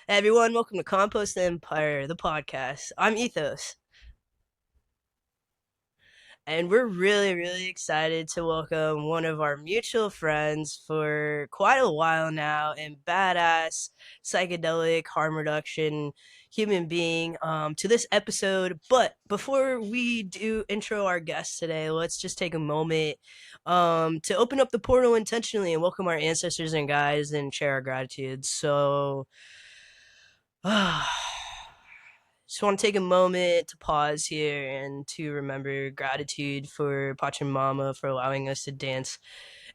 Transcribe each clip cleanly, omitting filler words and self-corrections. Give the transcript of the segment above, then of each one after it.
Hey everyone, welcome to Compost Empire, the podcast. I'm Ethos, and we're really excited to welcome one of our mutual friends for quite a while now and badass psychedelic harm reduction human being to this episode. But before we do intro our guest today, let's just take a moment to open up the portal intentionally and welcome our ancestors and guides and share our gratitude. So just want to take a moment to pause here and to remember gratitude for Pachamama for allowing us to dance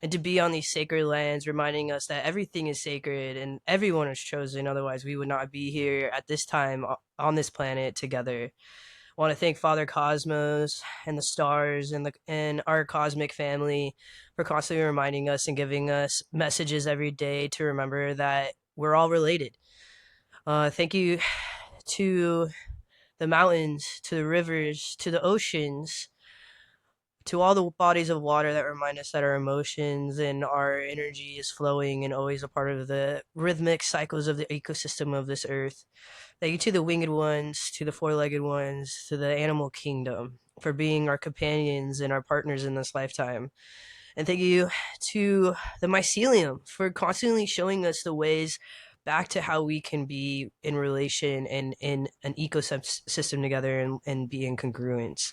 and to be on these sacred lands, reminding us that everything is sacred and everyone is chosen. Otherwise, we would not be here at this time on this planet together. I want to thank Father Cosmos and the stars and our cosmic family for constantly reminding us and giving us messages every day to remember that we're all related. Thank you to the mountains, to the rivers, to the oceans, to all the bodies of water that remind us that our emotions and our energy is flowing and always a part of the rhythmic cycles of the ecosystem of this earth. Thank you to the winged ones, to the four-legged ones, to the animal kingdom for being our companions and our partners in this lifetime. And thank you to the mycelium for constantly showing us the ways back to how we can be in relation and in an ecosystem together and be in congruence.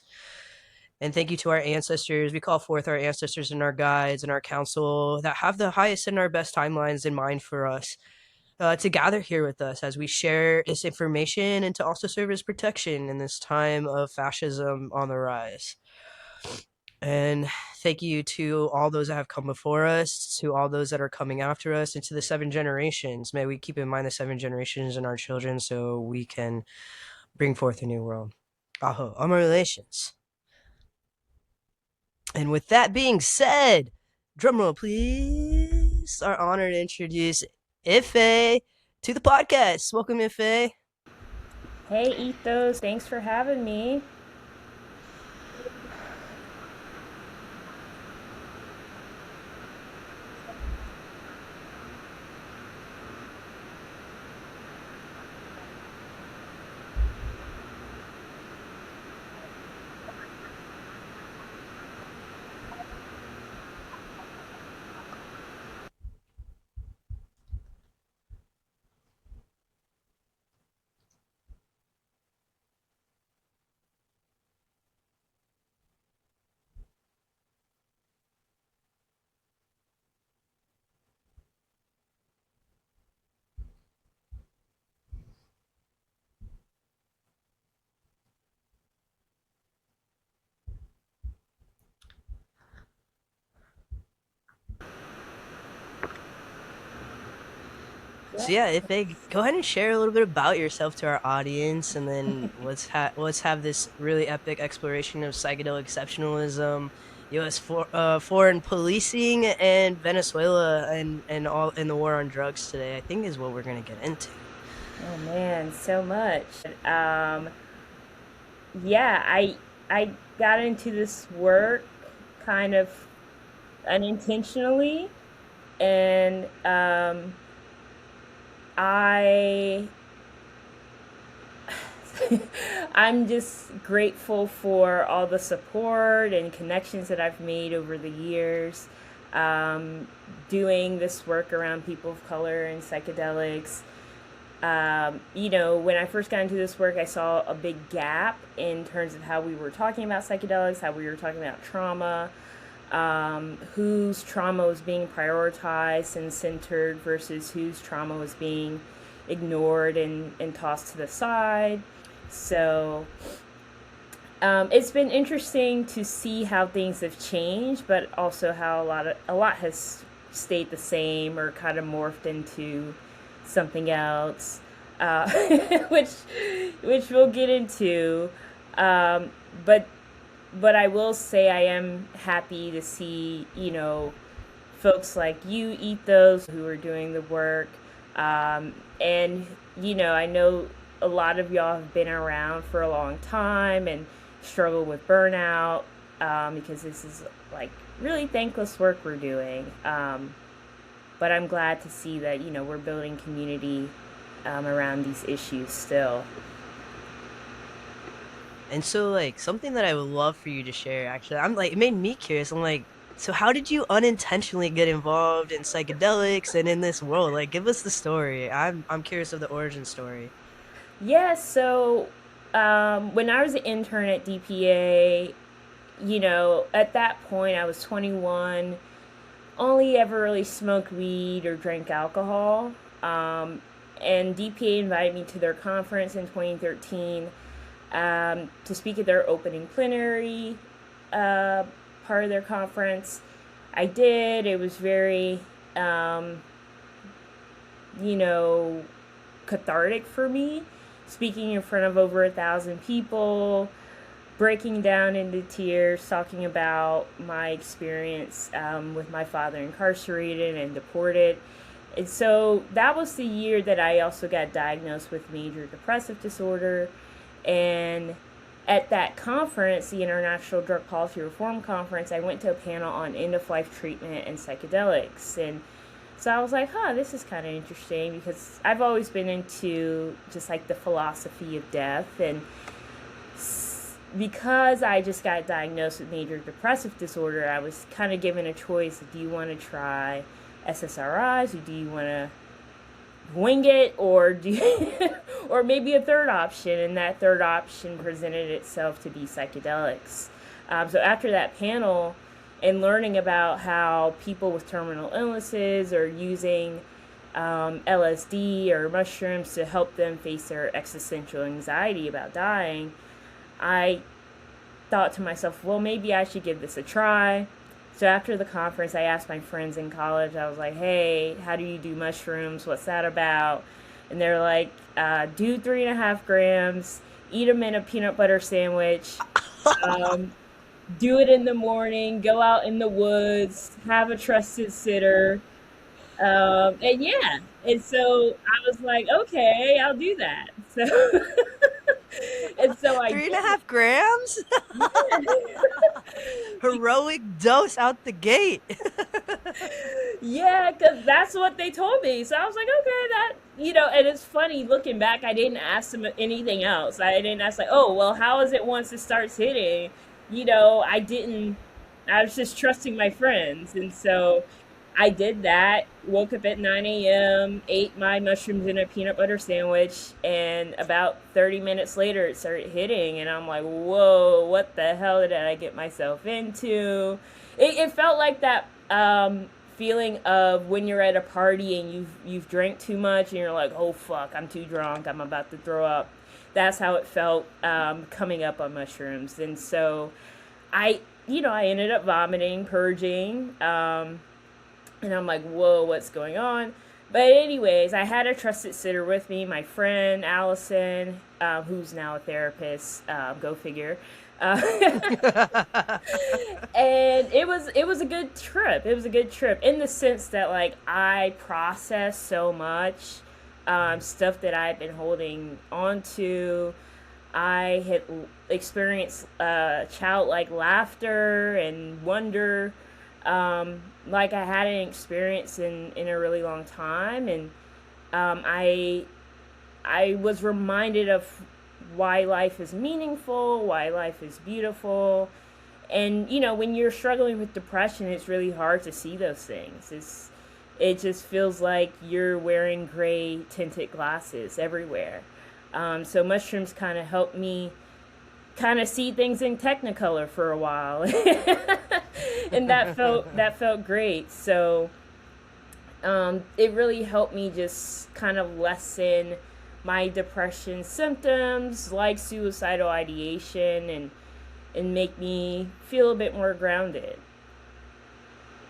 And thank you to our ancestors. We call forth our ancestors and our guides and our council that have the highest and our best timelines in mind for us to gather here with us as we share this information and to also serve as protection in this time of fascism on the rise. And thank you to all those that have come before us, to all those that are coming after us, and to the seven generations. May we keep in mind the seven generations and our children so we can bring forth a new world. Aho, Amar relations. And with that being said, drumroll please. Our honor to introduce Ife to the podcast. Welcome, Ife. Hey Ethos, thanks for having me. So yeah, if they go ahead and share a little bit about yourself to our audience, and then let's have this really epic exploration of psychedelic exceptionalism, foreign policing, and Venezuela and all in the war on drugs today. I think is what we're gonna get into. Oh man, so much. Um, yeah, I got into this work kind of unintentionally, and I I'm just grateful for all the support and connections that I've made over the years, um, doing this work around people of color and psychedelics. When I first got into this work, I saw a big gap in terms of how we were talking about psychedelics, how we were talking about trauma, whose trauma was being prioritized and centered versus whose trauma was being ignored and tossed to the side. So it's been interesting to see how things have changed, but also how a lot has stayed the same or kind of morphed into something else, uh, which which we'll get into. Um, but but I will say I am happy to see folks like you, Ethos, who are doing the work, and I know a lot of y'all have been around for a long time and struggle with burnout, because this is like really thankless work we're doing. But I'm glad to see that we're building community around these issues still. And so, like, something that I would love for you to share, actually, I'm like, it made me curious. I'm like, so how did you unintentionally get involved in psychedelics and in this world? Like, give us the story. I'm curious of the origin story. Yeah, so when I was an intern at DPA, at that point I was 21, only ever really smoked weed or drank alcohol. Um, and DPA invited me to their conference in 2013 to speak at their opening plenary uh, part of their conference. I did. It was very, um, you know, cathartic for me, speaking in front of over 1,000 people, breaking down into tears, talking about my experience with my father incarcerated and deported. And so that was the year that I also got diagnosed with major depressive disorder. And at that conference, the International Drug Policy Reform Conference, I went to a panel on end of life treatment and psychedelics. And so I was like, this is kind of interesting because I've always been into just like the philosophy of death. And because I just got diagnosed with major depressive disorder, I was kind of given a choice. Do you want to try SSRIs or do you want to wing it, or do you, or maybe a third option? And that third option presented itself to be psychedelics. So after that panel and learning about how people with terminal illnesses are using LSD or mushrooms to help them face their existential anxiety about dying, I thought to myself, well, maybe I should give this a try. So after the conference, I asked my friends in college, I was like, hey, how do you do mushrooms? What's that about? And they're like, do 3.5 grams, eat them in a peanut butter sandwich, um, do it in the morning, go out in the woods, have a trusted sitter. And yeah, and so I was like, okay, I'll do that. So, and so I Three did and a half grams? it. Heroic dose out the gate. Yeah, because that's what they told me. So I was like, okay, and it's funny looking back, I didn't ask them anything else. I didn't ask, like, oh, well, how is it once it starts hitting? I didn't, I was just trusting my friends. And so I did that, woke up at 9 a.m., ate my mushrooms in a peanut butter sandwich, and about 30 minutes later, it started hitting. And I'm like, whoa, what the hell did I get myself into? It felt like that feeling of when you're at a party and you've drank too much and you're like, oh fuck, I'm too drunk, I'm about to throw up. That's how it felt coming up on mushrooms. And so I ended up vomiting, purging. And I'm like, whoa, what's going on? But anyways, I had a trusted sitter with me, my friend Allison, who's now a therapist. Go figure. Uh, and it was a good trip. It was a good trip in the sense that like I processed so much stuff that I've been holding on to. I had experienced childlike laughter and wonder like I hadn't experienced in a really long time. And I was reminded of why life is meaningful, why life is beautiful. And when you're struggling with depression, it's really hard to see those things. It just feels like you're wearing gray tinted glasses everywhere. So mushrooms kind of helped me kind of see things in Technicolor for a while, and that felt great. So it really helped me just kind of lessen my depression symptoms, like suicidal ideation, and make me feel a bit more grounded.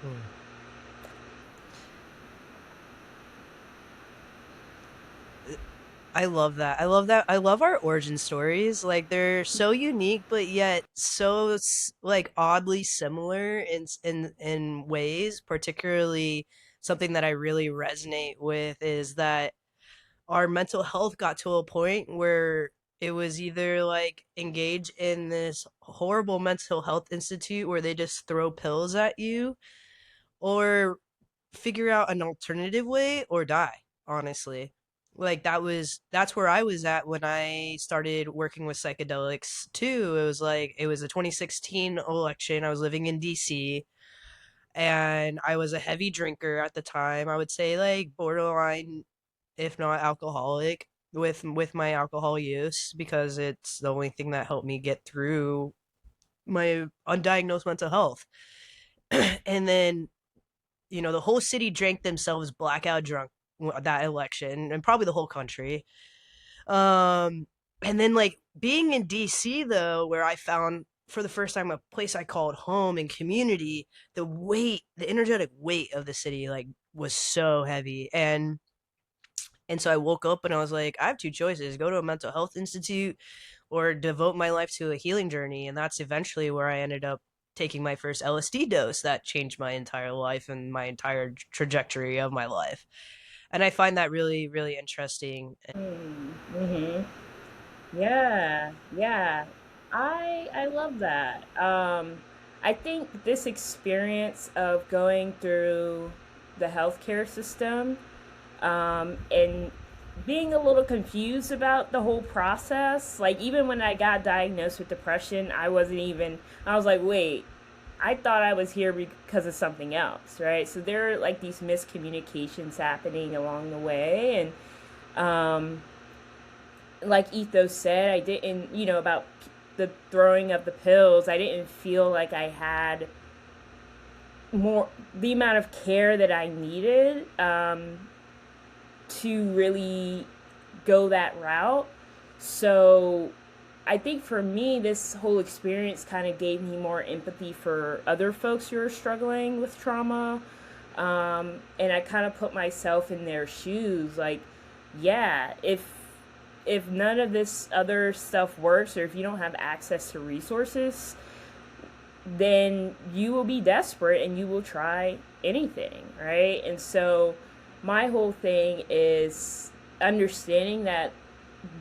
Hmm. I love that. I love that. I love our origin stories. Like they're so unique, but yet so like oddly similar in ways. Particularly, something that I really resonate with is that our mental health got to a point where it was either like engage in this horrible mental health institute where they just throw pills at you, or figure out an alternative way or die, honestly. Like that's where I was at when I started working with psychedelics too. It was a 2016 election. I was living in DC and I was a heavy drinker at the time. I would say like borderline, if not alcoholic, with my alcohol use because it's the only thing that helped me get through my undiagnosed mental health. And then, the whole city drank themselves blackout drunk that election, and probably the whole country. Um, and then like being in DC though, where I found for the first time a place I called home and community, the energetic weight of the city like was so heavy. And so I woke up and I was like, I have two choices: go to a mental health institute or devote my life to a healing journey. And that's eventually where I ended up taking my first LSD dose that changed my entire life and my entire trajectory of my life. And I find that really, really interesting. Mm-hmm. Yeah, yeah. I love that. I think this experience of going through the healthcare system, and being a little confused about the whole process. Like even when I got diagnosed with depression, I was like, wait, I thought I was here because of something else, right? So there are like these miscommunications happening along the way, and like Ethos said, I didn't, about the throwing of the pills, I didn't feel like I had more the amount of care that I needed, to really go that route. So I think for me, this whole experience kind of gave me more empathy for other folks who are struggling with trauma. And I kind of put myself in their shoes. Like, yeah, if none of this other stuff works, or if you don't have access to resources, then you will be desperate and you will try anything, right? And so my whole thing is understanding that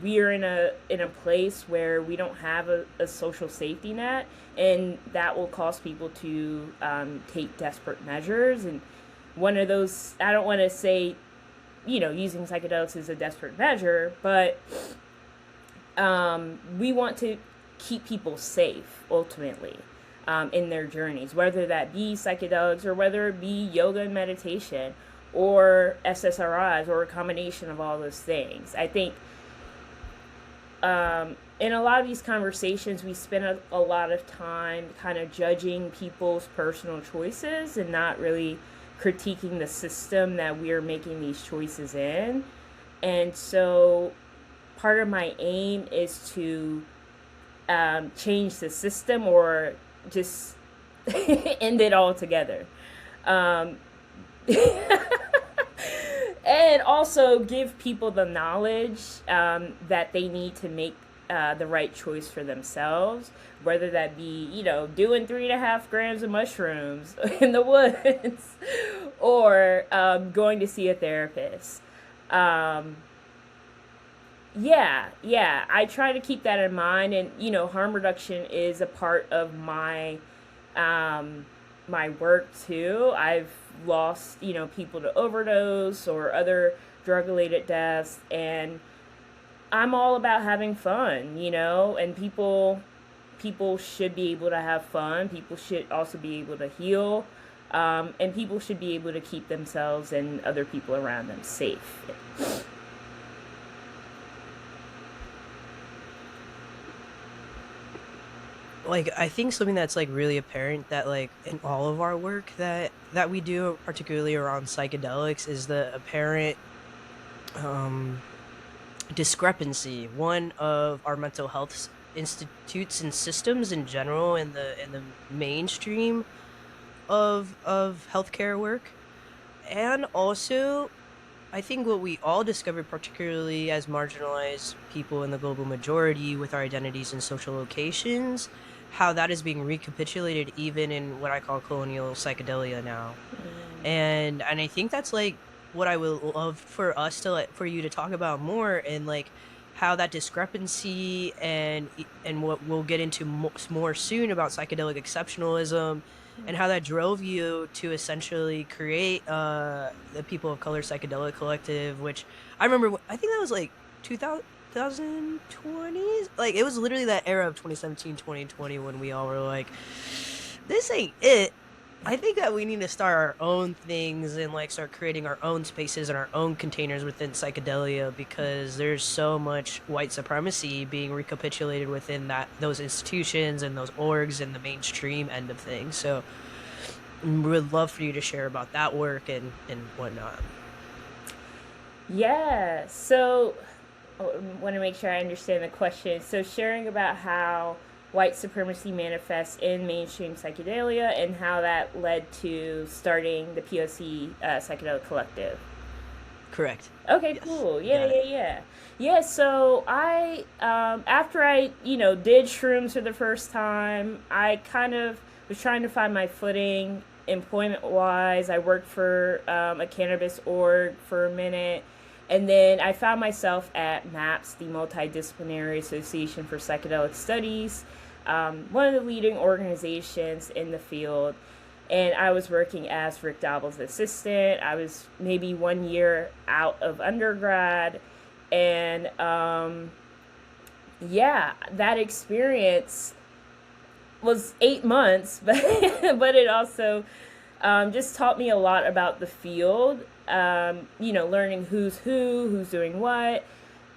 we are in a place where we don't have a social safety net, and that will cause people to take desperate measures. And one of those, I don't want to say, using psychedelics is a desperate measure, but we want to keep people safe ultimately, in their journeys, whether that be psychedelics or whether it be yoga and meditation or SSRIs or a combination of all those things. I think in a lot of these conversations, we spend a lot of time kind of judging people's personal choices and not really critiquing the system that we are making these choices in. And so part of my aim is to change the system, or just end it all together. Um, and also give people the knowledge that they need to make the right choice for themselves, whether that be, doing 3.5 grams of mushrooms in the woods, or going to see a therapist. Um, yeah, I try to keep that in mind, and harm reduction is a part of um, my work too. I've lost, people to overdose or other drug related deaths, and I'm all about having fun, and people should be able to have fun. People should also be able to heal, and people should be able to keep themselves and other people around them safe. Like I think something that's like really apparent that like in all of our work that we do, particularly around psychedelics, is the apparent um discrepancy one of our mental health institutes and systems in general in the mainstream of healthcare work. And also I think what we all discovered, particularly as marginalized people in the global majority with our identities and social locations, how that is being recapitulated even in what I call colonial psychedelia now. And I think that's like what I would love for us to like for you to talk about more, and like how that discrepancy and what we'll get into more soon about psychedelic exceptionalism and how that drove you to essentially create the People of Color Psychedelic Collective, which I remember, I think that was like 2020s. Like, it was literally that era of 2017, 2020 when we all were like, this ain't it. I think that we need to start our own things and like start creating our own spaces and our own containers within psychedelia, because there's so much white supremacy being recapitulated within those institutions and those orgs and the mainstream end of things. So we would love for you to share about that work and whatnot. Yeah. So I want to make sure I understand the question. So sharing about how white supremacy manifests in mainstream psychedelia and how that led to starting the POC Psychedelic Collective. Correct. Okay, Yes, cool. you Yeah, got it. yeah, yeah. Yeah, so I, after I, did shrooms for the first time, I kind of was trying to find my footing employment wise. I worked for a cannabis org for a minute. And then I found myself at MAPS, the Multidisciplinary Association for Psychedelic Studies, one of the leading organizations in the field. And I was working as Rick Doblin's assistant. I was maybe 1 year out of undergrad. And yeah, that experience was 8 months, but, but it also just taught me a lot about the field, learning who's doing what.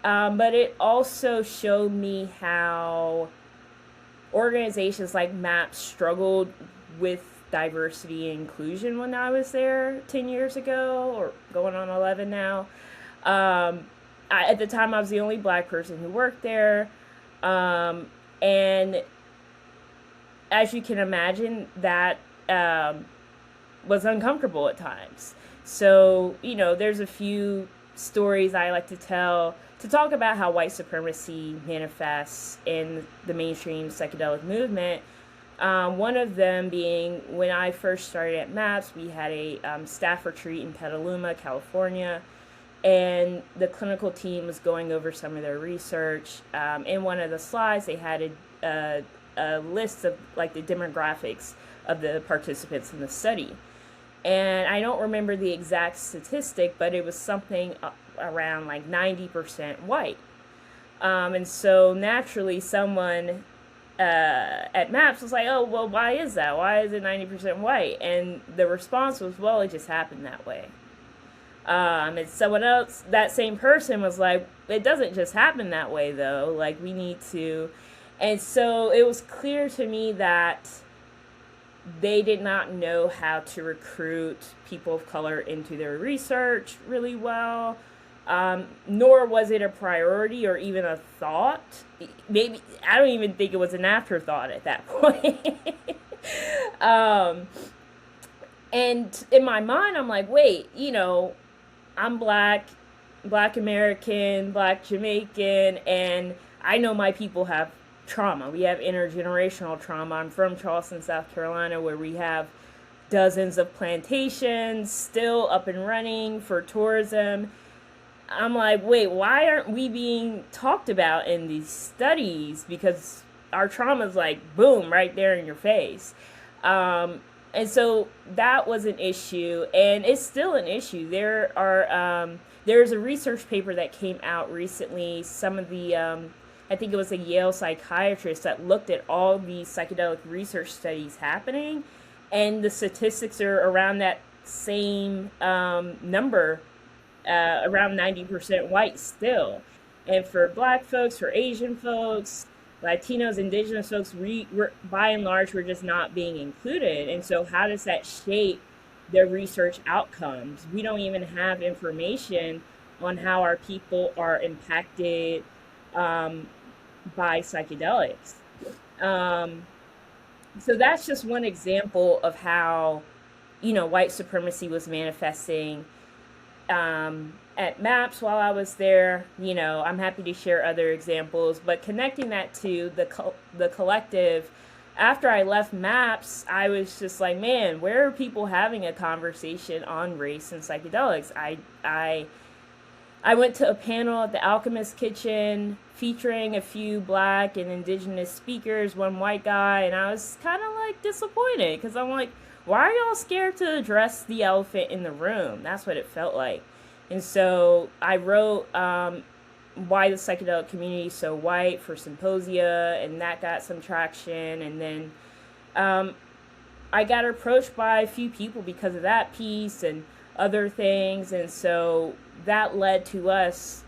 But it also showed me how organizations like MAPS struggled with diversity and inclusion when I was there 10 years ago, or going on 11 now. At the time, I was the only black person who worked there. And as you can imagine, that was uncomfortable at times. So, there's a few stories I like to tell to talk about how white supremacy manifests in the mainstream psychedelic movement. One of them being when I first started at MAPS, we had a staff retreat in Petaluma, California, and the clinical team was going over some of their research. In one of the slides, they had a list of like the demographics of the participants in the study. And I don't remember the exact statistic, but it was something around like 90% white. And so naturally, someone at MAPS was like, oh, well, why is that? Why is it 90% white? And the response was, well, it just happened that way. And someone else, that same person was like, it doesn't just happen that way, though. Like, we need to. And so it was clear to me that they did not know how to recruit people of color into their research really well, nor was it a priority or even a thought. Maybe, I don't even think it was an afterthought at that point. And in my mind, I'm like, wait, I'm black, black American, black Jamaican, and I know my people have trauma. We have intergenerational trauma. I'm from Charleston, South Carolina, where we have dozens of plantations still up and running for tourism. I'm like, wait, why aren't we being talked about in these studies? Because our trauma is like, boom, right there in your face. And so that was an issue, and it's still an issue. There's a research paper that came out recently. Some of the I think it was a Yale psychiatrist that looked at all these psychedelic research studies happening, and the statistics are around that same number, around 90% white still. And for black folks, for Asian folks, Latinos, indigenous folks, we're, by and large, we're just not being included. And so how does that shape their research outcomes? We don't even have information on how our people are impacted by psychedelics. So that's just one example of how, white supremacy was manifesting at MAPS while I was there. I'm happy to share other examples, but connecting that to the collective, after I left MAPS, I was just like, man, where are people having a conversation on race and psychedelics? I went to a panel at the Alchemist Kitchen featuring a few black and indigenous speakers, one white guy, and I was kind of like disappointed because I'm like, why are y'all scared to address the elephant in the room? That's what it felt like. And so I wrote Why the Psychedelic Community is So White for Symposia, and that got some traction. And then um, I got approached by a few people because of that piece and other things, and so that led to us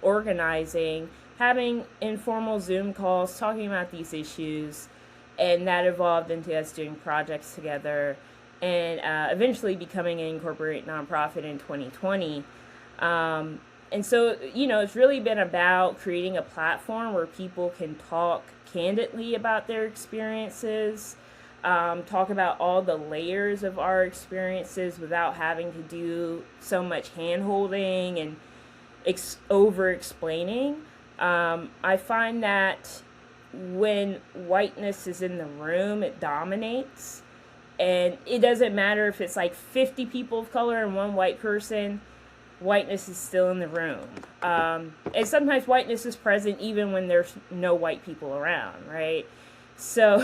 organizing, having informal Zoom calls, talking about these issues, and that evolved into us doing projects together, and eventually becoming an incorporated nonprofit in 2020. And so, it's really been about creating a platform where people can talk candidly about their experiences, talk about all the layers of our experiences without having to do so much hand holding and over explaining. I find that when whiteness is in the room, it dominates. And it doesn't matter if it's like 50 people of color and one white person, whiteness is still in the room. And sometimes whiteness is present even when there's no white people around, right? So,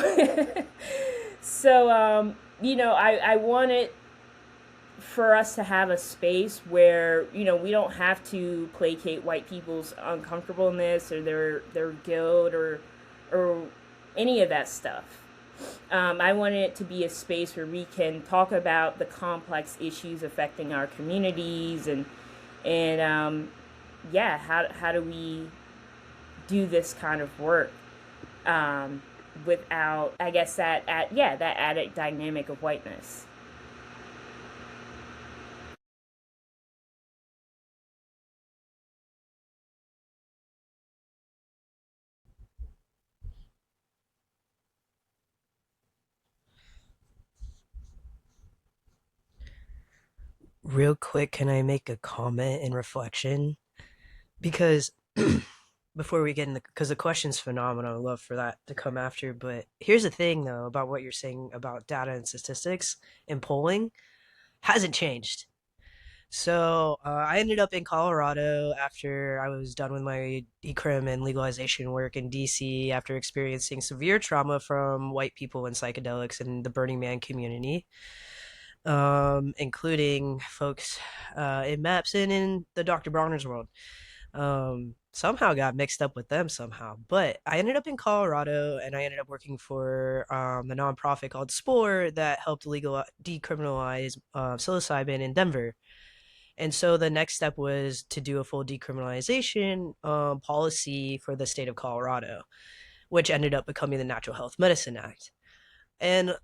I wanted for us to have a space where, we don't have to placate white people's uncomfortableness or their guilt or any of that stuff. I wanted it to be a space where we can talk about the complex issues affecting our communities and how do we do this kind of work without, I guess, that added dynamic of whiteness. Real quick, can I make a comment and reflection? Because before we get in because the question's phenomenal. I'd love for that to come after. But here's the thing, though, about what you're saying about data and statistics and polling hasn't changed. So I ended up in Colorado after I was done with my decrim and legalization work in DC after experiencing severe trauma from white people and psychedelics in the Burning Man community, including folks in MAPS and in the Dr. Bronner's world. Somehow got mixed up with them somehow. But I ended up in Colorado and I ended up working for the nonprofit called Spore that helped decriminalize psilocybin in Denver. And so the next step was to do a full decriminalization policy for the state of Colorado, which ended up becoming the Natural Health Medicine Act. And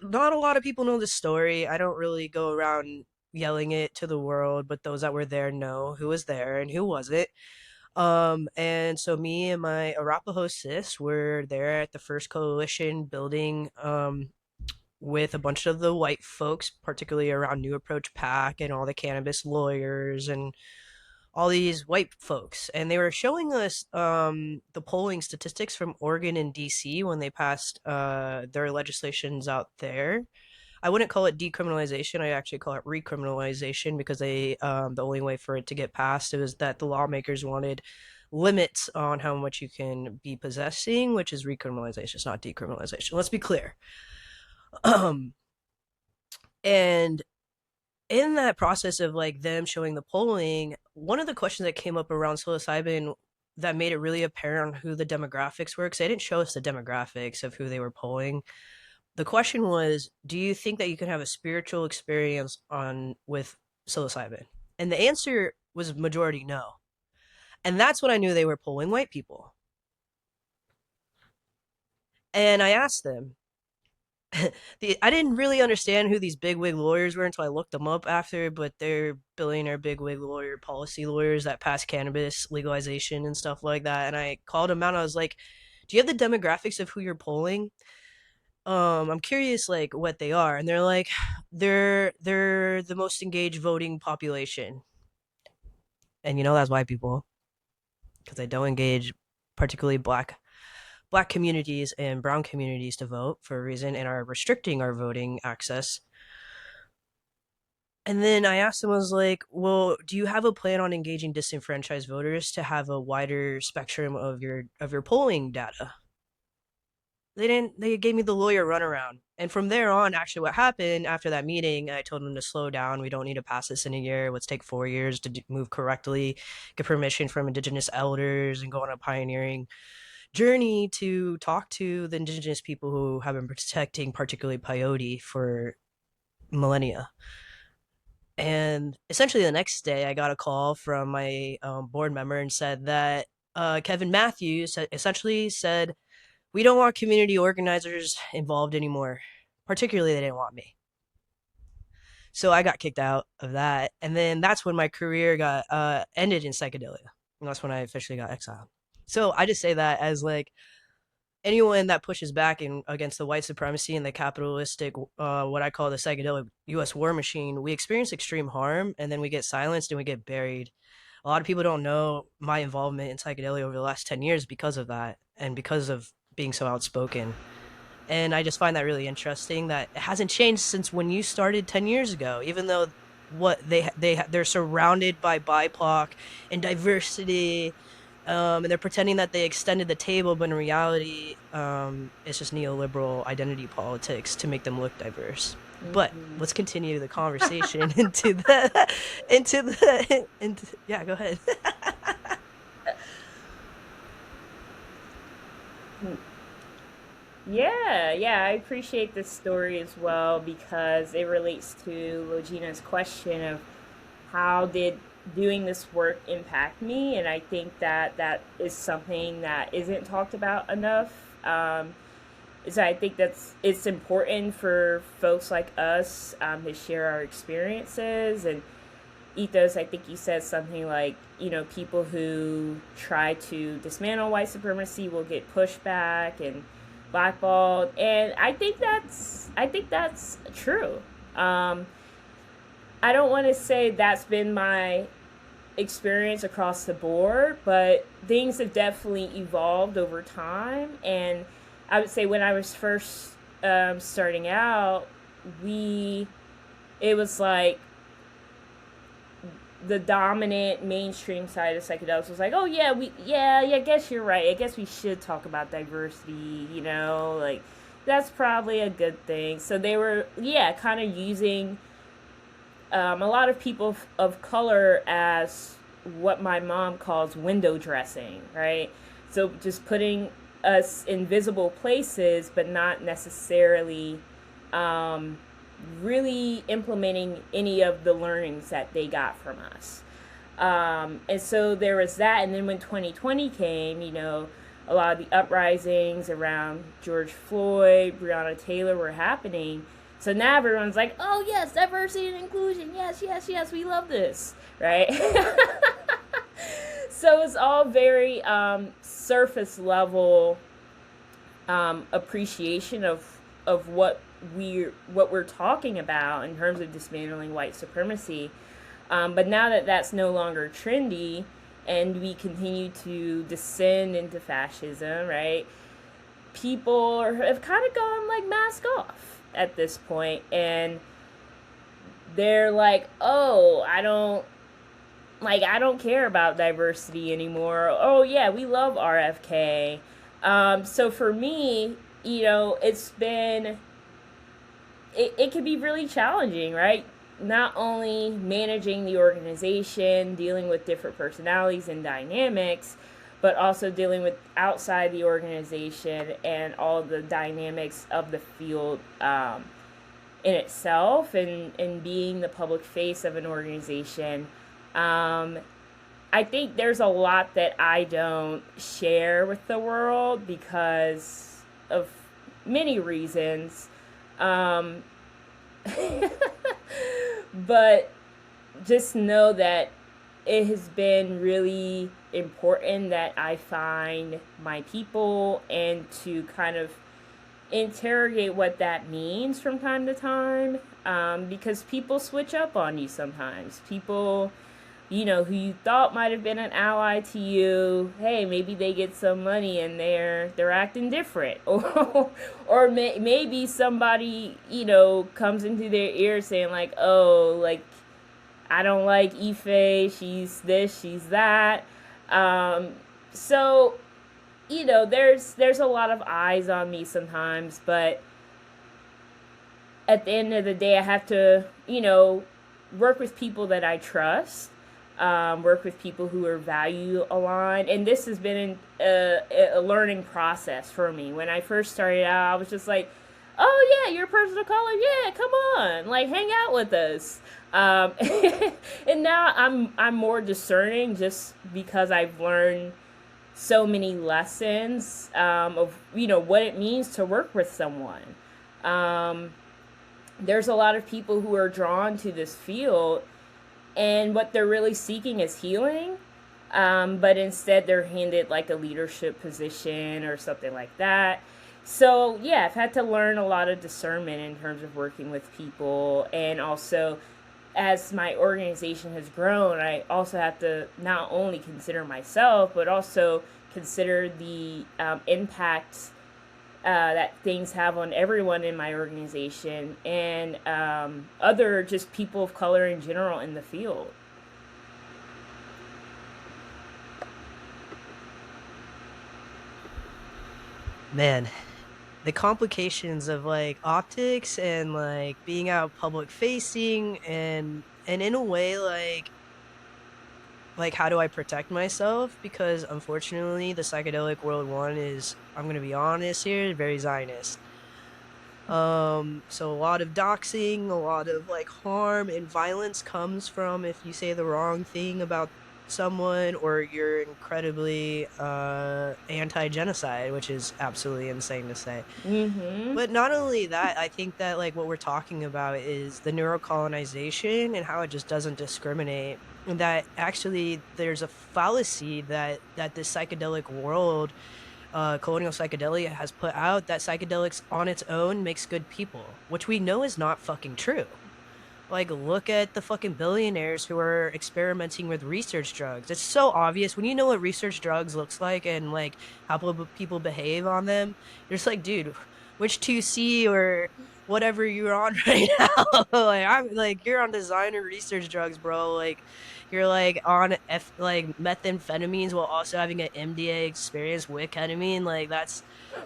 not a lot of people know this story. I don't really go around yelling it to the world, but those that were there know who was there and who wasn't. And so me and my Arapaho sis were there at the first coalition building with a bunch of the white folks, particularly around New Approach PAC and all the cannabis lawyers and all these white folks. And they were showing us the polling statistics from Oregon and DC when they passed their legislations out there. I wouldn't call it decriminalization. I actually call it recriminalization because the only way for it to get passed was that the lawmakers wanted limits on how much you can be possessing, which is recriminalization. It's not decriminalization. Let's be clear. Um, and in that process of like them showing the polling, one of the questions that came up around psilocybin that made it really apparent who the demographics were, because they didn't show us the demographics of who they were polling. The question was, do you think that you can have a spiritual experience on with psilocybin? And the answer was majority no. And that's when I knew they were polling white people. And I asked them, I didn't really understand who these bigwig lawyers were until I looked them up after, but they're billionaire bigwig lawyer policy lawyers that pass cannabis legalization and stuff like that. And I called them out. And I was like, "Do you have the demographics of who you're polling? I'm curious, like what they are." And they're like, "They're the most engaged voting population." And that's white people because they don't engage, particularly black communities and brown communities to vote for a reason and are restricting our voting access. And then I asked them, I was like, well, do you have a plan on engaging disenfranchised voters to have a wider spectrum of your polling data? They didn't, they gave me the lawyer runaround. And from there on, actually what happened after that meeting, I told them to slow down. We don't need to pass this in a year. Let's take 4 years to move correctly, get permission from indigenous elders, and go on a pioneering journey to talk to the indigenous people who have been protecting particularly peyote for millennia. And essentially, the next day, I got a call from my board member and said that Kevin Matthews essentially said, we don't want community organizers involved anymore. Particularly, they didn't want me. So I got kicked out of that. And then that's when my career got ended in psychedelia. And that's when I officially got exiled. So I just say that as like anyone that pushes back against the white supremacy and the capitalistic, what I call the psychedelic U.S. war machine, we experience extreme harm, and then we get silenced and we get buried. A lot of people don't know my involvement in psychedelia over the last 10 years because of that and because of being so outspoken. And I just find that really interesting that it hasn't changed since when you started 10 years ago, even though what they're surrounded by BIPOC and diversity, and they're pretending that they extended the table, but in reality, it's just neoliberal identity politics to make them look diverse. But Mm-hmm. let's continue the conversation into the into yeah, go ahead. Yeah, yeah, I appreciate this story as well because it relates to Logina's question of how did doing this work impact me, and I think that that is something that isn't talked about enough. So I think that's it's important for folks like us to share our experiences and ethos. I think you said something like, you know, people who try to dismantle white supremacy will get pushback and blackballed, and I think that's true. Um, I don't want to say that's been my experience across the board, but things have definitely evolved over time. And I would say when I was first starting out, we it was like the dominant mainstream side of psychedelics was like, oh yeah, yeah, I guess you're right. I guess we should talk about diversity, you know, like that's probably a good thing. So they were, yeah, kind of using a lot of people of color as what my mom calls window dressing, right? So just putting us in visible places, but not necessarily um, really implementing any of the learnings that they got from us. And so there was that. And then when 2020 came, you know, a lot of the uprisings around George Floyd, Breonna Taylor were happening. So now everyone's like, oh, yes, diversity and inclusion. Yes, yes, yes, we love this, right? So it's all very surface level appreciation of what we're talking about in terms of dismantling white supremacy. But now that that's no longer trendy, and we continue to descend into fascism, right? People have kind of gone like mask off at this point, and they're like, oh, I don't care about diversity anymore. Oh yeah, we love RFK. So for me, you know, it can be really challenging, right? Not only managing the organization, dealing with different personalities and dynamics, but also dealing with outside the organization and all the dynamics of the field in itself, and being the public face of an organization. Um, I think there's a lot that I don't share with the world because of many reasons. Um, but just know that it has been really important that I find my people and to kind of interrogate what that means from time to time, because people switch up on you sometimes. People who you thought might have been an ally to you, hey, maybe they get some money and they're acting different, or maybe somebody comes into their ear saying like, oh, like I don't like Ife, she's this, she's that. Um, so there's a lot of eyes on me sometimes, but at the end of the day, I have to, work with people that I trust, work with people who are value aligned. And this has been a learning process for me. When I first started out, I was just like, oh, yeah, you're a person of color. Yeah, come on. Like, hang out with us. Um, and now I'm more discerning just because I've learned so many lessons of, what it means to work with someone. Um, there's a lot of people who are drawn to this field, and what they're really seeking is healing, but instead they're handed like a leadership position or something like that. So yeah, I've had to learn a lot of discernment in terms of working with people, and also as my organization has grown, I also have to not only consider myself but also consider the impact that things have on everyone in my organization, and other just people of color in general in the field. Man, the complications of like optics and like being out public facing and in a way like how do I protect myself, because unfortunately the psychedelic world one is, I'm going to be honest here, very Zionist. So a lot of doxing, a lot of like harm and violence comes from if you say the wrong thing about someone or you're incredibly anti-genocide, which is absolutely insane to say. Mm-hmm. But not only that, I think that like what we're talking about is the neurocolonization and how it just doesn't discriminate. And that actually there's a fallacy that this psychedelic world, Colonial Psychedelia, has put out, that psychedelics on its own makes good people, which we know is not fucking true. Like, look at the fucking billionaires who are experimenting with research drugs. It's so obvious when you know what research drugs looks like and like how people behave on them. You're just like, dude, which 2C or whatever you're on right now? Like, I'm like, you're on designer research drugs, bro. Like, you're like on like methamphetamines while also having an MDA experience with ketamine. Like,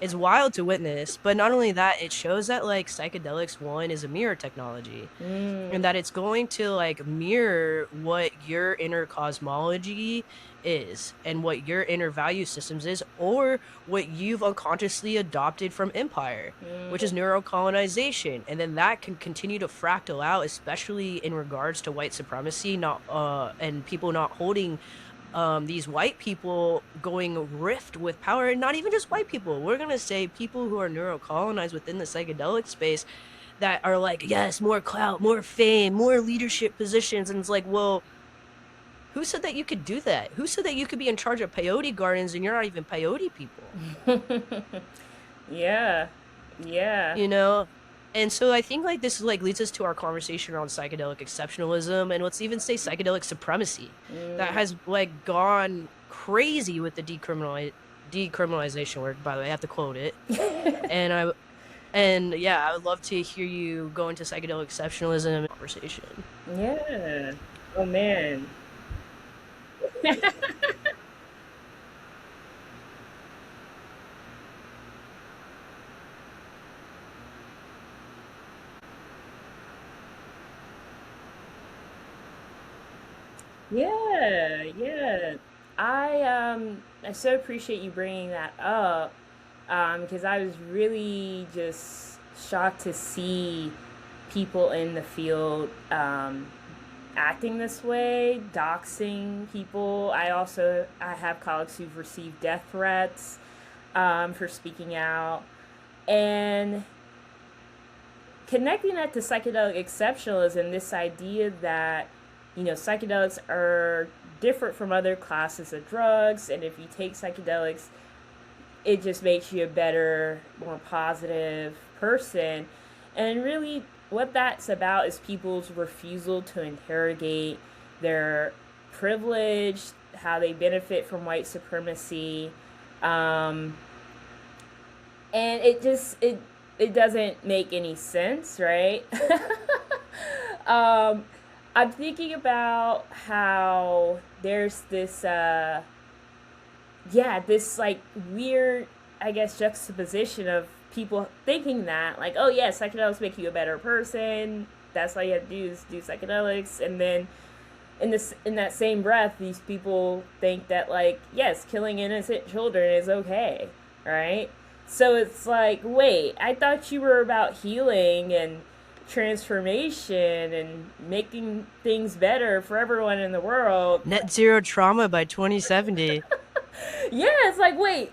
it's wild to witness. But not only that, it shows that like psychedelics one is a mirror technology, and Mm. that it's going to like mirror what your inner cosmology is and what your inner value systems is, or what you've unconsciously adopted from empire, which is Mm. neurocolonization. And then that can continue to fractal out, especially in regards to white supremacy, not and people not holding these white people going rift with power. And not even just white people, we're gonna say people who are neurocolonized within the psychedelic space, that are like, yes, more clout, more fame, more leadership positions. And it's like, well, who said that you could do that? Who said that you could be in charge of peyote gardens and you're not even peyote people? Yeah. Yeah. You know? And so I think like this like leads us to our conversation around psychedelic exceptionalism, and let's even say psychedelic supremacy, that Mm. has like gone crazy with the decriminalization work. By the way, I have to quote it. And yeah, I would love to hear you go into psychedelic exceptionalism conversation. Yeah. Oh man. Yeah, yeah. I so appreciate you bringing that up, because I was really just shocked to see people in the field acting this way, doxing people. I have colleagues who've received death threats for speaking out, and connecting that to psychedelic exceptionalism, this idea that psychedelics are different from other classes of drugs, and if you take psychedelics, it just makes you a better, more positive person. And really, what that's about is people's refusal to interrogate their privileged, how they benefit from white supremacy, um, and it doesn't make any sense, right? um, I'm thinking about how there's this this like weird, I guess, juxtaposition of people thinking that, like, oh yeah, psychedelics make you a better person. That's all you have to do is do psychedelics, and then in that same breath, these people think that, like, yes, killing innocent children is okay, right? So it's like, wait, I thought you were about healing and transformation and making things better for everyone in the world. Net zero trauma by 2070. Yeah, it's like, wait,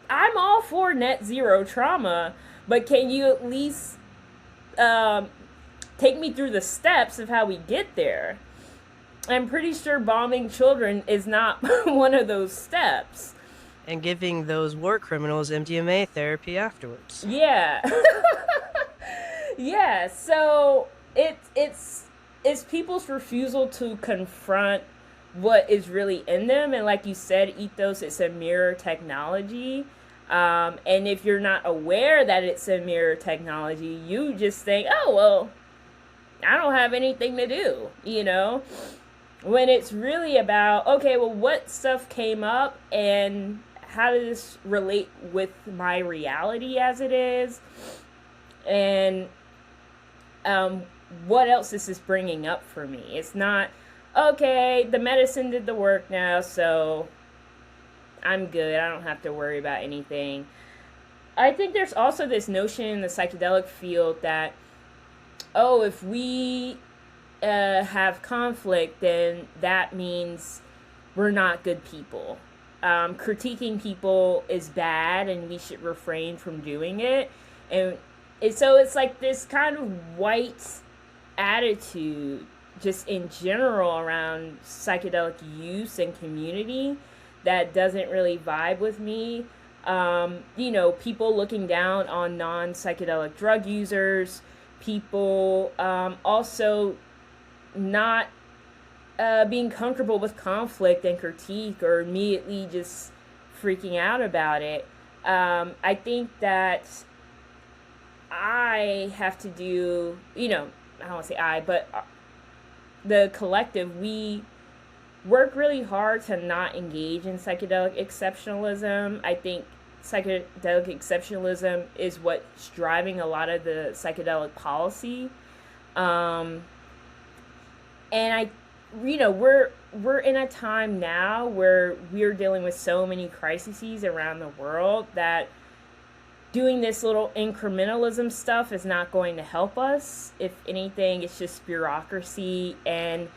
I'm all for net zero trauma, but can you at least um, take me through the steps of how we get there? I'm pretty sure bombing children is not one of those steps. And giving those war criminals MDMA therapy afterwards. Yeah. Yeah, so it's people's refusal to confront what is really in them, and like you said, Ethos, it's a mirror technology. And if you're not aware that it's a mirror technology, you just think, oh well, I don't have anything to do, you know? When it's really about, okay, well, what stuff came up and how does this relate with my reality as it is? And what else is this bringing up for me? It's not, okay, the medicine did the work now, so I'm good. I don't have to worry about anything. I think there's also this notion in the psychedelic field that, oh, if we have conflict, then that means we're not good people. Critiquing people is bad, and we should refrain from doing it. And so it's like this kind of white attitude just in general around psychedelic use and community that doesn't really vibe with me. People looking down on non-psychedelic drug users, people also not being comfortable with conflict and critique, or immediately just freaking out about it. I think that I have to do, I don't want to say I, but the collective, we work really hard to not engage in psychedelic exceptionalism. I think psychedelic exceptionalism is what's driving a lot of the psychedelic policy. And we're in a time now where we're dealing with so many crises around the world that doing this little incrementalism stuff is not going to help us. If anything, it's just bureaucracy, and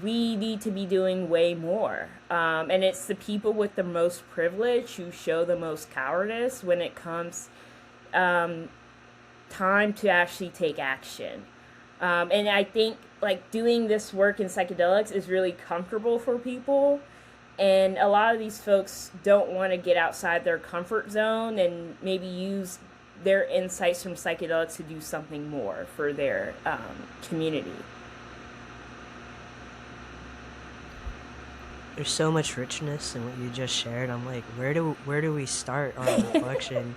we need to be doing way more. And it's the people with the most privilege who show the most cowardice when it comes time to actually take action. And I think, like, doing this work in psychedelics is really comfortable for people. And a lot of these folks don't want to get outside their comfort zone and maybe use their insights from psychedelics to do something more for their community. There's so much richness in what you just shared. I'm like, where do we start on reflection?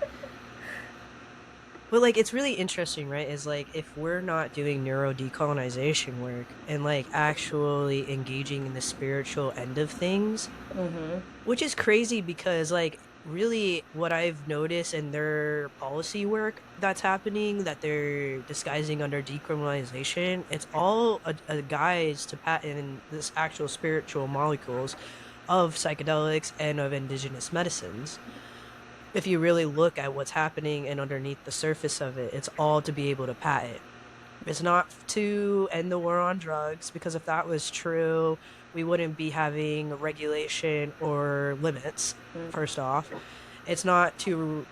But like, it's really interesting, right? Is like, if we're not doing neurodecolonization work and like actually engaging in the spiritual end of things, Mm-hmm. which is crazy because like really what I've noticed in their policy work that's happening, that they're disguising under decriminalization, it's all a guise to patent this actual spiritual molecules of psychedelics and of indigenous medicines. If you really look at what's happening and underneath the surface of it, it's all to be able to patent. It's not to end the war on drugs, because if that was true, we wouldn't be having regulation or limits, first off. It's not to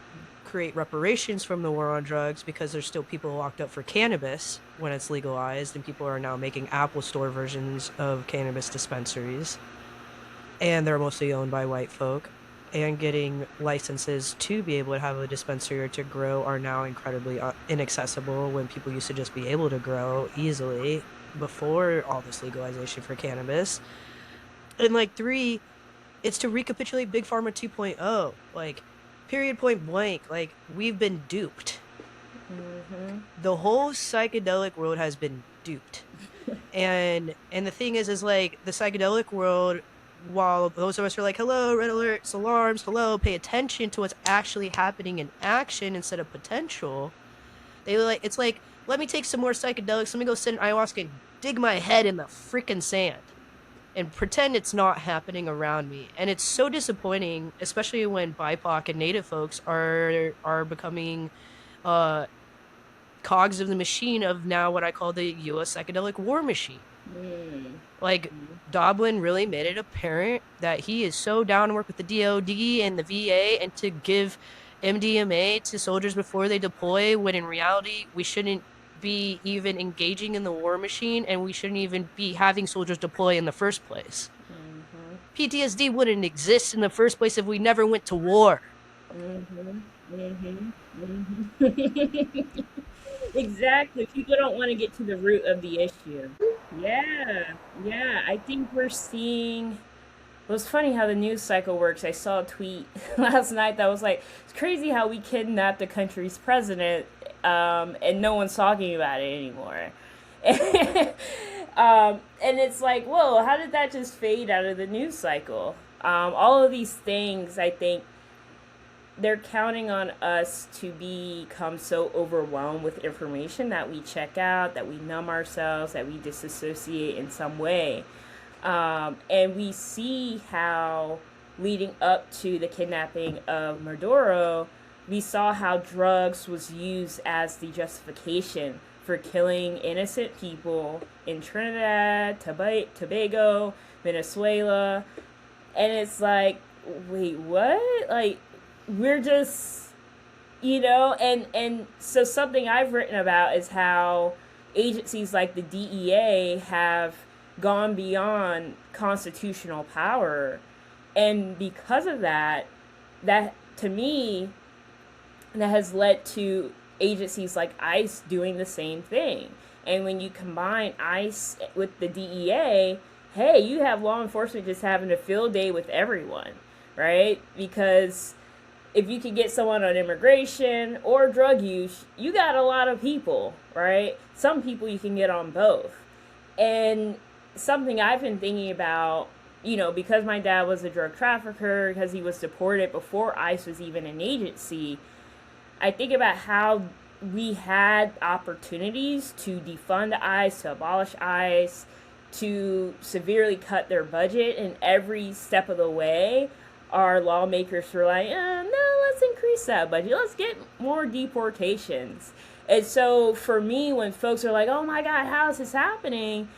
create reparations from the war on drugs, because there's still people locked up for cannabis when it's legalized, and people are now making Apple Store versions of cannabis dispensaries. And they're mostly owned by white folk. And getting licenses to be able to have a dispensary or to grow are now incredibly inaccessible, when people used to just be able to grow easily before all this legalization for cannabis. And like three, it's to recapitulate Big Pharma 2.0. Like, period point blank. Like, we've been duped. Mm-hmm. The whole psychedelic world has been duped. And the thing is like the psychedelic world, while those of us are like, hello, red alerts, alarms, hello, pay attention to what's actually happening in action instead of potential. They like it's like, let me take some more psychedelics, let me go sit in ayahuasca and dig my head in the freaking sand and pretend it's not happening around me. And it's so disappointing, especially when BIPOC and native folks are becoming uh cogs of the machine of now what I call the US psychedelic war machine. Mm. Like, Doblin really made it apparent that he is so down to work with the DOD and the VA and to give MDMA to soldiers before they deploy, when in reality, we shouldn't be even engaging in the war machine and we shouldn't even be having soldiers deploy in the first place. Mm-hmm. PTSD wouldn't exist in the first place if we never went to war. Mm-hmm. Mm-hmm. Mm-hmm. Exactly. People don't want to get to the root of the issue. Yeah, yeah. I think we're seeing. It was funny how the news cycle works. I saw a tweet last night that was like, "It's crazy how we kidnapped the country's president, and no one's talking about it anymore." And it's like, whoa, how did that just fade out of the news cycle? All of these things, I think, they're counting on us to become so overwhelmed with information that we check out, that we numb ourselves, that we disassociate in some way. And we see how, leading up to the kidnapping of Maduro, we saw how drugs was used as the justification for killing innocent people in Trinidad, Tobago, Venezuela. And it's like, wait, what? Like, we're just, and so something I've written about is how agencies like the DEA have gone beyond constitutional power, and because of that, that to me, that has led to agencies like ICE doing the same thing. And when you combine ICE with the DEA, hey, you have law enforcement just having a field day with everyone, right? Because if you can get someone on immigration or drug use, you got a lot of people, right? Some people you can get on both. And something I've been thinking about, because my dad was a drug trafficker, because he was deported before ICE was even an agency, I think about how we had opportunities to defund ICE, to abolish ICE, to severely cut their budget, and every step of the way, our lawmakers were like, no, let's increase that budget. Let's get more deportations. And so for me, when folks are like, oh my God, how is this happening?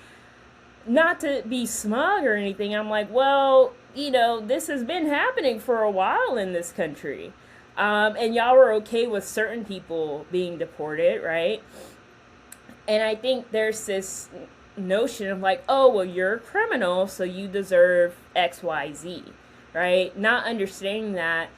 Not to be smug or anything, I'm like, well, this has been happening for a while in this country. And y'all were okay with certain people being deported, right? And I think there's this notion of like, oh, well, you're a criminal, so you deserve XYZ, right? Not understanding that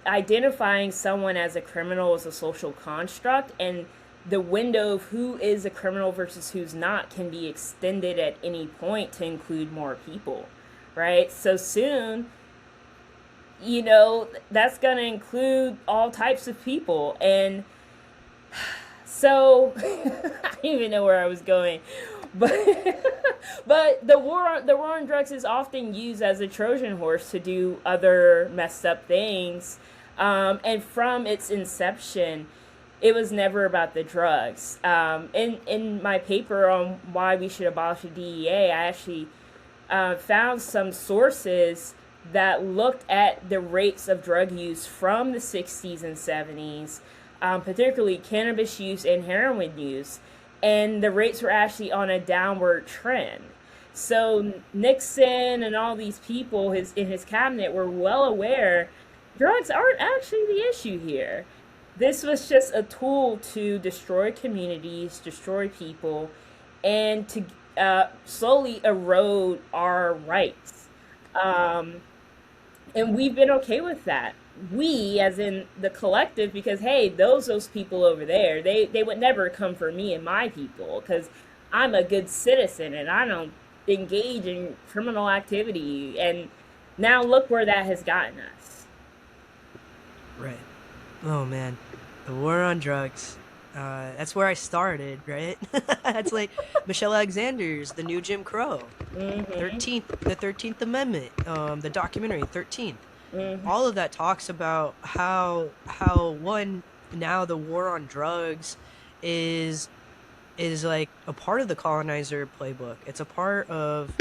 identifying someone as a criminal is a social construct, and the window of who is a criminal versus who's not can be extended at any point to include more people, right? So soon, that's going to include all types of people. And so I don't even know where I was going, but but the war on drugs is often used as a Trojan horse to do other messed up things. And from its inception, it was never about the drugs. In my paper on why we should abolish the DEA, I actually found some sources that looked at the rates of drug use from the 60s and 70s, particularly cannabis use and heroin use, and the rates were actually on a downward trend. So Nixon and all these people in his cabinet were well aware drugs aren't actually the issue here. This was just a tool to destroy communities, destroy people, and to slowly erode our rights. Um, and we've been okay with that. We, as in the collective, because hey, those people over there, they would never come for me and my people, because I'm a good citizen and I don't engage in criminal activity. And now look where that has gotten us. Right. Oh man, the war on drugs. That's where I started, right? That's like Michelle Alexander's The New Jim Crow, Mm-hmm. the 13th Amendment, the documentary 13th. Mm-hmm. All of that talks about how one now the war on drugs is like a part of the colonizer playbook. It's a part of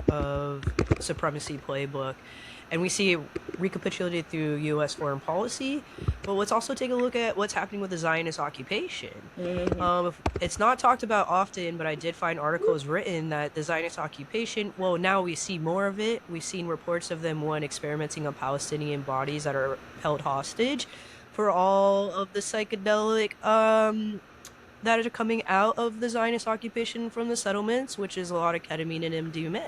supremacy playbook, and we see it recapitulated through U.S. foreign policy. But let's also take a look at what's happening with the Zionist occupation. Mm-hmm. It's not talked about often, but I did find articles written that the Zionist occupation. Well, now we see more of it. We've seen reports of them experimenting on Palestinian bodies that are held hostage for all of the psychedelic that are coming out of the Zionist occupation from the settlements, which is a lot of ketamine and MDMA.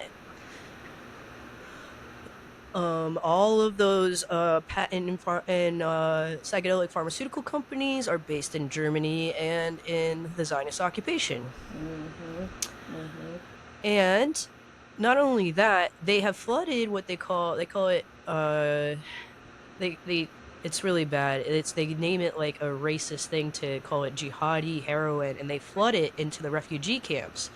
All of those patent and psychedelic pharmaceutical companies are based in Germany and in the Zionist occupation. Mm-hmm. Mm-hmm. And not only that, they have flooded what they call it they it's really bad. They name it like a racist thing to call it jihadi heroin, and they flood it into the refugee camps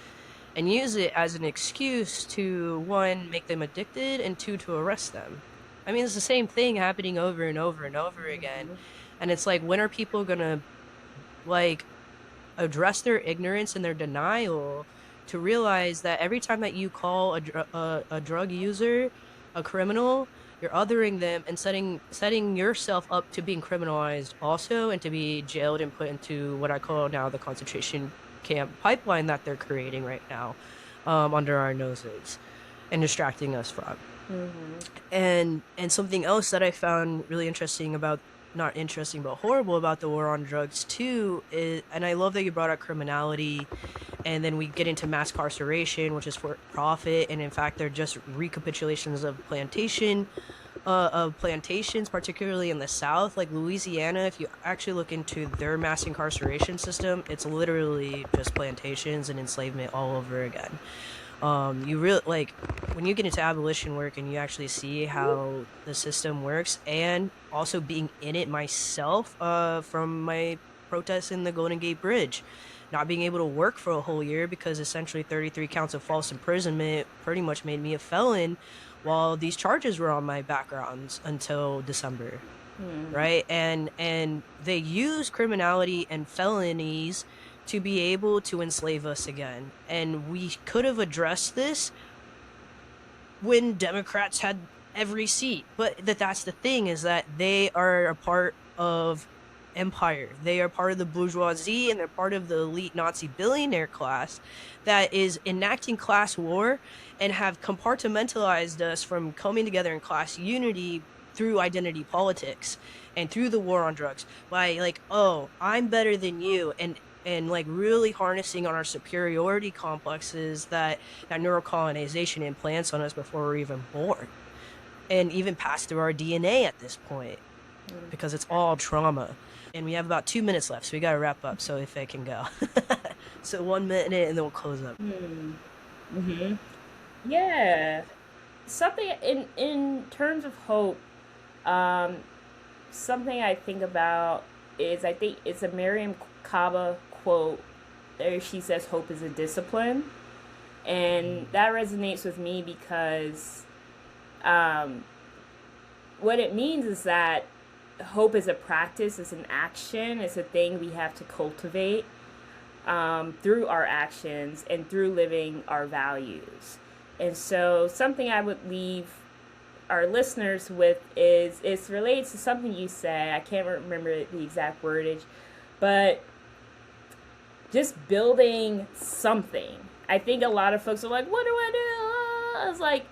and use it as an excuse to one, make them addicted, and two, to arrest them. I mean, it's the same thing happening over and over and over again. And it's like, when are people gonna like address their ignorance and their denial to realize that every time that you call a drug user a criminal, you're othering them and setting yourself up to being criminalized also, and to be jailed and put into what I call now the concentration camp pipeline that they're creating right now, under our noses and distracting us from. Mm-hmm. And something else that I found really interesting about, not interesting but horrible, about the war on drugs too is, and I love that you brought up criminality, and then we get into mass incarceration, which is for profit, and in fact they're just recapitulations of plantations, particularly in the South, like Louisiana. If you actually look into their mass incarceration system, it's literally just plantations and enslavement all over again. You really like when you get into abolition work and you actually see how the system works, and also being in it myself, from my protests in the Golden Gate Bridge, not being able to work for a whole year because essentially 33 counts of false imprisonment pretty much made me a felon, while these charges were on my backgrounds until December, Mm-hmm. right? And they use criminality and felonies to be able to enslave us again. And we could have addressed this when Democrats had every seat. But that's the thing, is that they are a part of empire. They are part of the bourgeoisie, and they're part of the elite Nazi billionaire class that is enacting class war and have compartmentalized us from coming together in class unity through identity politics and through the war on drugs, by like, oh, I'm better than you, and like really harnessing on our superiority complexes that neurocolonization implants on us before we're even born, and even passed through our DNA at this point, because it's all trauma. And we have about 2 minutes left, so we gotta wrap up. So if I can go, so 1 minute, and then we'll close up. Mm-hmm. Mm-hmm. Yeah. Something in terms of hope, um, something I think about is, I think it's a Miriam Kaba quote. There she says hope is a discipline, and that resonates with me because um, what it means is that hope is a practice, it's an action, it's a thing we have to cultivate through our actions and through living our values. And so, something I would leave our listeners with is, it relates to something you said. I can't remember the exact wordage, but just building something. I think a lot of folks are like, what do I do? I was like,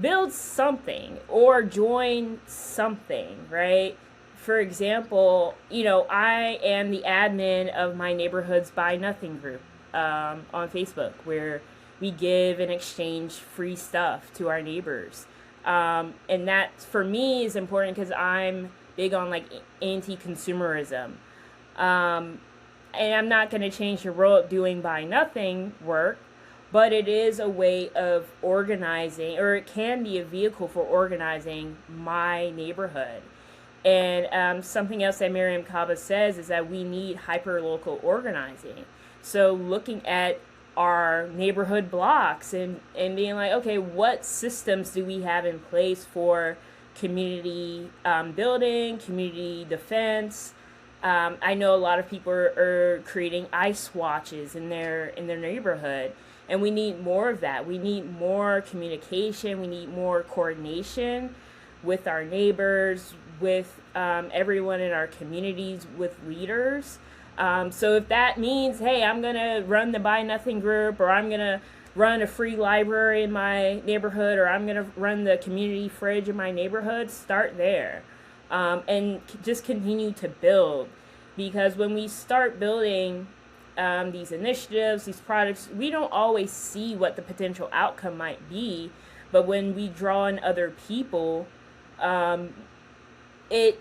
build something or join something, right? For example, I am the admin of my neighborhood's Buy Nothing group on Facebook, where we give and exchange free stuff to our neighbors. And that, for me, is important because I'm big on like anti-consumerism. Um, and I'm not going to change the world doing Buy Nothing work, but it is a way of organizing, or it can be a vehicle for organizing my neighborhood. And something else that Miriam Kaba says is that we need hyper-local organizing. So looking at our neighborhood blocks and being like, okay, what systems do we have in place for community building, community defense? I know a lot of people are creating ice watches in their neighborhood, and we need more of that. We need more communication. We need more coordination with our neighbors, with everyone in our communities, with leaders. So if that means, hey, I'm gonna run the Buy Nothing group, or I'm gonna run a free library in my neighborhood, or I'm gonna run the community fridge in my neighborhood, start there, and just continue to build. Because when we start building these initiatives, these products, we don't always see what the potential outcome might be. But when we draw in other people, it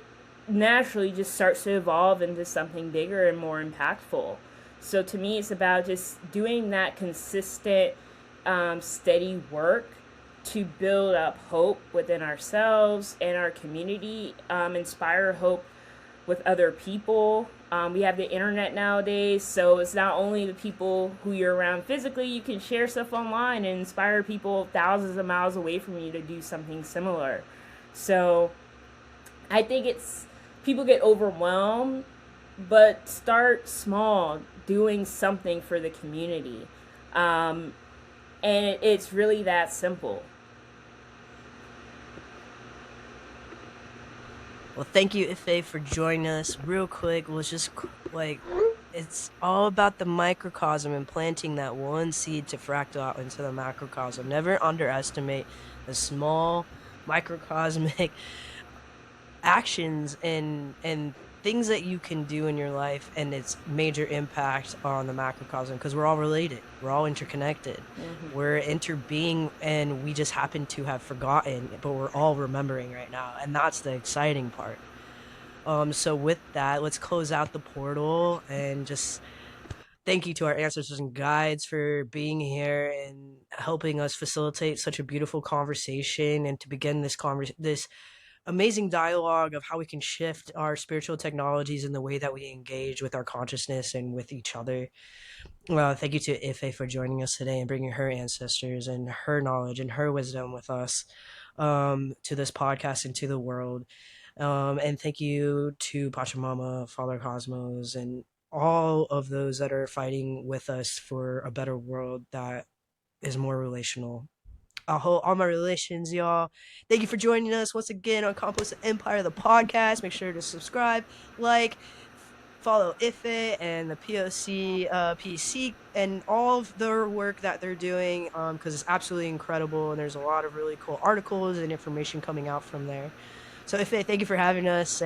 naturally just starts to evolve into something bigger and more impactful. So to me, it's about just doing that consistent, steady work to build up hope within ourselves and our community, inspire hope with other people. We have the internet nowadays, so it's not only the people who you're around physically, you can share stuff online and inspire people thousands of miles away from you to do something similar. So I think it's people get overwhelmed, but start small, doing something for the community. Um, and it's really that simple. Well, thank you, Ife, for joining us. Real quick, let's just like it's all about the microcosm and planting that one seed to fractal out into the macrocosm. Never underestimate the small microcosmic actions and things that you can do in your life and its major impact on the macrocosm, because we're all related, we're all interconnected, Mm-hmm. we're interbeing, and we just happen to have forgotten, but we're all remembering right now, and that's the exciting part. So with that, let's close out the portal and just thank you to our ancestors and guides for being here and helping us facilitate such a beautiful conversation and to begin this amazing dialogue of how we can shift our spiritual technologies in the way that we engage with our consciousness and with each other. Thank you to Ife for joining us today and bringing her ancestors and her knowledge and her wisdom with us, to this podcast and to the world. And thank you to Pachamama, Father Cosmos, and all of those that are fighting with us for a better world that is more relational. I'll hold all my relations, y'all. Thank you for joining us once again on Compost Empire, the podcast. Make sure to subscribe, like, follow Ife and the POC, PC, and all of their work that they're doing, because it's absolutely incredible. And there's a lot of really cool articles and information coming out from there. So, Ife, thank you for having us.